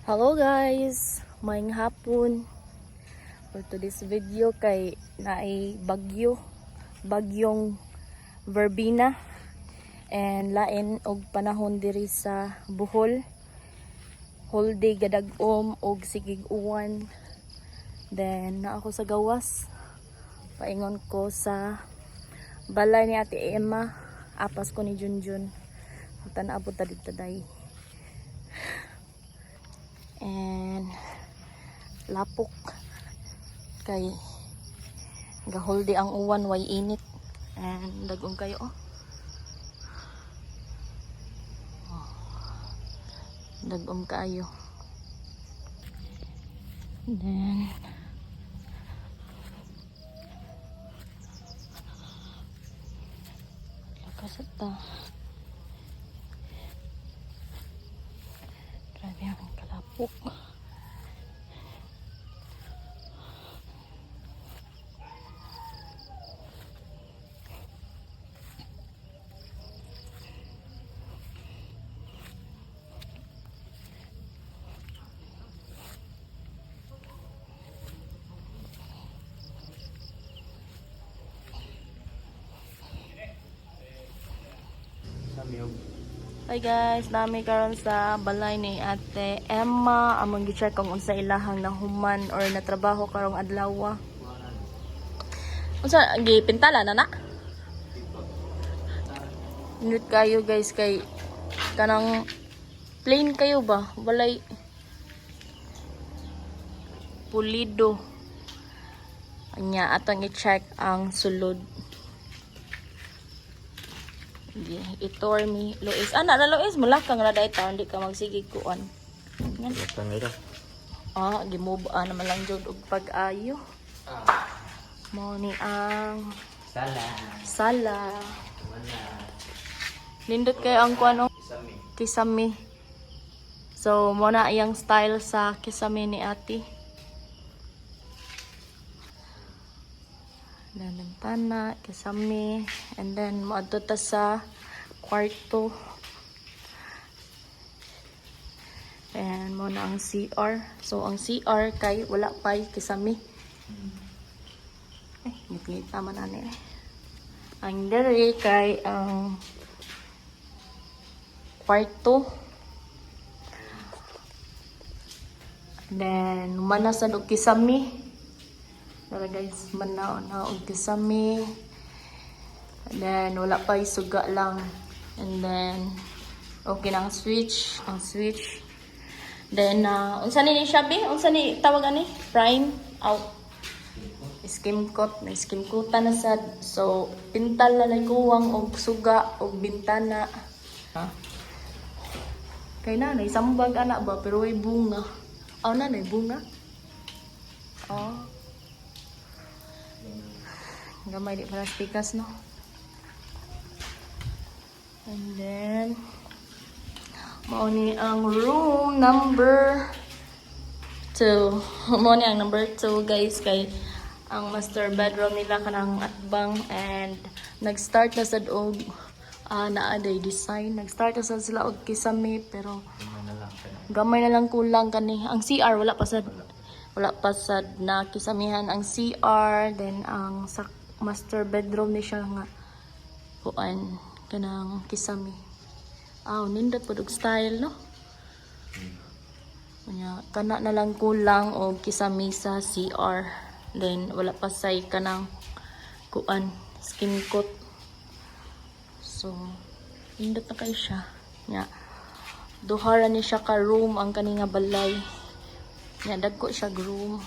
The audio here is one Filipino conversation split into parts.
Hello guys, maayong hapon. For today's video kay naay bagyong Verbena and lain og panahon diri sa Bohol. Whole day gadag-om og sigig uwan. Then na ako sa gawas. Paingon ko sa balay ni Ate Emma. Apas ko ni Junjun. Tan-abot ta dito day. And lapok kay gaholdi ang uwan, way init and dagong kayo dagom kayo. Then lakas ata, grabe ang kalapok. Hi guys, dami karon sa balay ni Ate Emma. Among gi-check kung unsa ilahang nahuman or natrabaho karong adlaw. Unsa gipintala na? Init kayo guys kay kanang plain kayo ba? Walay pulido. Anya atong i-check ang sulod. Itor mi Luis. Na Luis mula kang raday ta hindi ka magsigig kuan. Yan. Gimove naman lang jud og pag-ayo. Mo ni ang sala. Nindot kay ang kuan kisame. So mo na iyang style sa kisame ni Ate. Bintana, kisame, and then moadto ta sa kwarto. And mo na ang CR. So ang CR kay wala pay kisame. Ngit-ngit naman ani. Ang dere kay ang kwarto. Then manasad og kisame. Tara guys, manaw na og kisame. And then wala pa suga lang. And then okay na ang switch, Then unsa ni siya be? Unsa ni tawag ani? Prime out. Skim coat, may skim coat na sad. So pintal na kuwang og suga og bintana. Kay na sambag ana ba pero way bunga. Na bunga. Gamay di plastikas no. And then mao ni ang room number 2. Mao ni ang number 2 guys kay ang master bedroom nila kanang atbang and nag-start na sad og naaday design. Nag-start na sad sila og kisame pero gamay na lang kulang kani. Ang CR wala pa sad na kisamihan ang CR. Then ang sa master bedroom ni siya nga kuan kanang kisame. Nindot pod og style no. Kana na lang kulang og kisame sa CR. Then wala pa say kanang kuan skin coat. So nindot na kay siya. Duha ra ni siya ka room ang kani nga balay. Dagko siya room.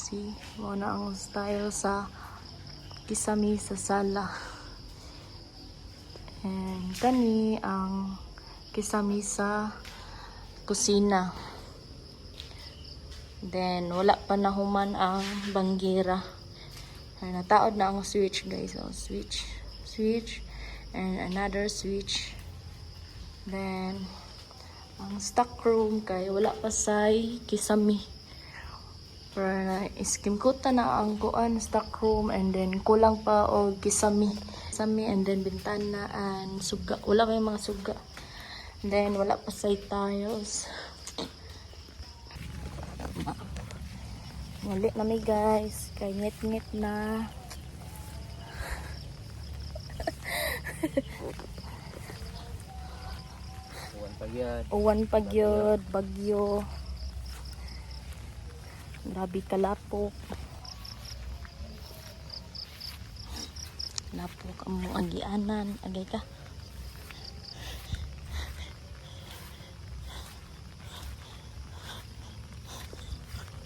See, mo na ang style sa kisame sa sala. And kani ang kisame sa kusina. Then wala pa nahuman ang banggera. Nataod na ang switch guys. So switch and another switch. Then ang stock room kay wala pa say kisame. Para iskim ko ta na ang kuan stock room and then kulang pa og kisame and then bintana and suga. Wala pa yung mga suga. Then, wala pa sa tiles. Muli na may guys. Kay ngit-ngit na. Uwan pagyod, bagyo. Grabe kalapok. Lapok ang mga agianan. Agay ka.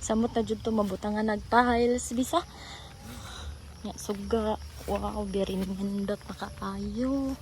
Samot na dyan to mabutangan nag-tiles. Bisa? Ya, suga. Wow, very nindot na kaayo.